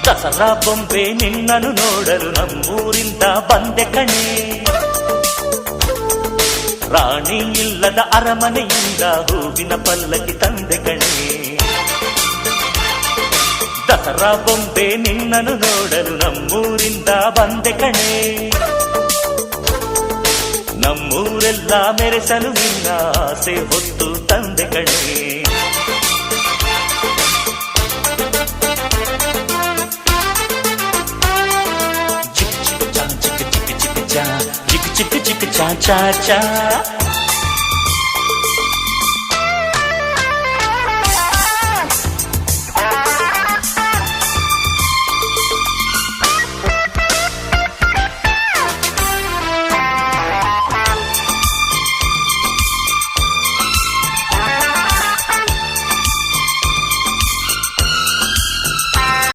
ದಸರಾ ಬೊಂಬೆ ನಿನ್ನನ್ನು ನೋಡಲು ನಮ್ಮೂರಿಂದ ಬಂದೆ ಕಣೆ. ರಾಣಿ ಇಲ್ಲದ ಅರಮನೆಯಿಂದ ಹೂವಿನ ಪಲ್ಲಕ್ಕಿ ತಂದೆ ಕಣೆ. ದಸರಾ ಬೊಂಬೆ ನಿನ್ನನ್ನು ನೋಡಲು ನಮ್ಮೂರಿಂದ ಬಂದೆ ಕಣೆ. ನಮ್ಮೂರೆಲ್ಲ ಮೆರೆಸಲು ನಿನ್ನ ಆಸೆ ಹೊತ್ತು ತಂದೆ ಕಣೆ. ಚಿಕ್ಕ ಚಿಕ್ಕ ಚಾ ಚಾ ಚಾ